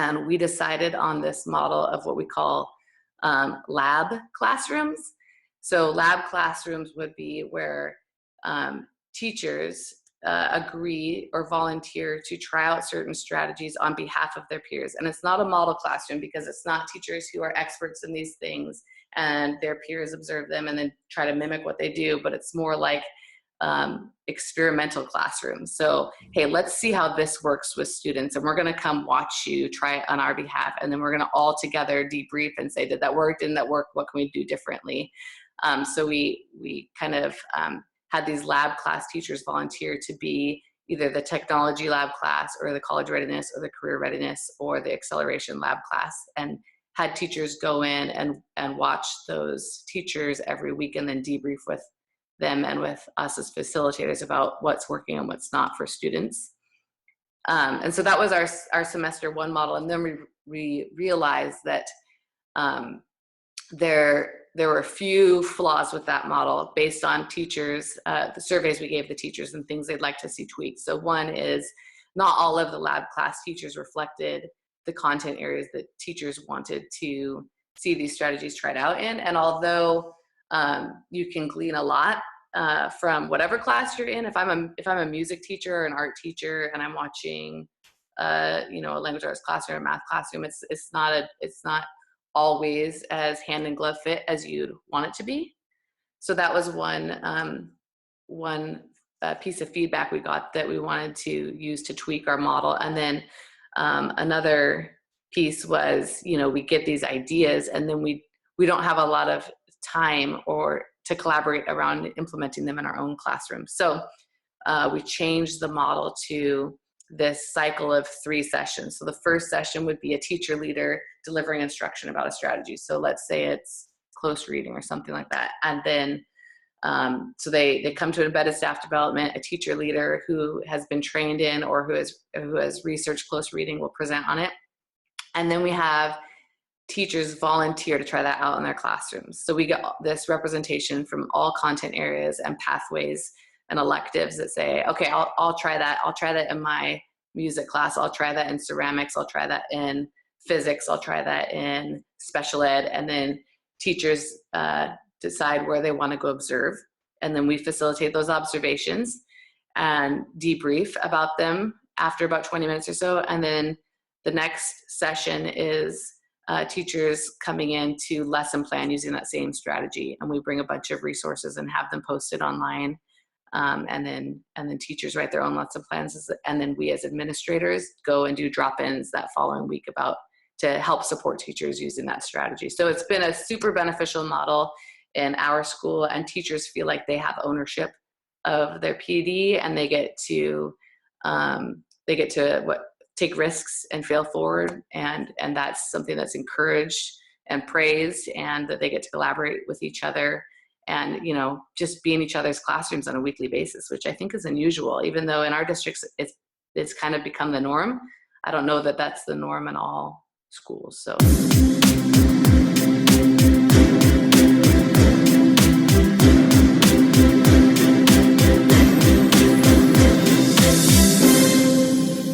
And we decided on this model of what we call lab classrooms. So lab classrooms would be where teachers agree or volunteer to try out certain strategies on behalf of their peers. And it's not a model classroom because it's not teachers who are experts in these things and their peers observe them and then try to mimic what they do, but it's more like experimental classrooms. So, hey, let's see how this works with students, and we're going to come watch you try it on our behalf, and then we're going to all together debrief and say, did that work? Didn't that work? What can we do differently? So we kind of had these lab class teachers volunteer to be either the technology lab class or the college readiness or the career readiness or the acceleration lab class, and had teachers go in and watch those teachers every week and then debrief with them and with us as facilitators about what's working and what's not for students. And so that was our semester one model. And then we realized that there were a few flaws with that model based on teachers, the surveys we gave the teachers and things they'd like to see tweaked. So one is not all of the lab class teachers reflected the content areas that teachers wanted to see these strategies tried out in. And although you can glean a lot from whatever class you're in, if I'm a music teacher or an art teacher and I'm watching a language arts classroom or a math classroom, it's not always as hand in glove fit as you'd want it to be. So that was one piece of feedback we got that we wanted to use to tweak our model. And then another piece was, we get these ideas and then we don't have a lot of time or to collaborate around implementing them in our own classroom. So we changed the model to this cycle of 3 sessions. So the first session would be a teacher leader delivering instruction about a strategy. So let's say it's close reading or something like that. And then so they come to embedded staff development, a teacher leader who has been trained in or who has researched close reading will present on it. And then we have teachers volunteer to try that out in their classrooms. So we get this representation from all content areas and pathways and electives that say, okay, I'll try that. I'll try that in my music class. I'll try that in ceramics. I'll try that in physics. I'll try that in special ed. And then teachers decide where they want to go observe. And then we facilitate those observations and debrief about them after about 20 minutes or so. And then the next session is teachers coming in to lesson plan using that same strategy. And we bring a bunch of resources and have them posted online. And then teachers write their own lesson plans. And then we as administrators go and do drop-ins that following week to help support teachers using that strategy. So it's been a super beneficial model in our school, and teachers feel like they have ownership of their PD and they get to take risks and fail forward, and that's something that's encouraged and praised, and that they get to collaborate with each other and just be in each other's classrooms on a weekly basis, which I think is unusual. Even though in our districts it's kind of become the norm, I don't know that that's the norm in all schools. So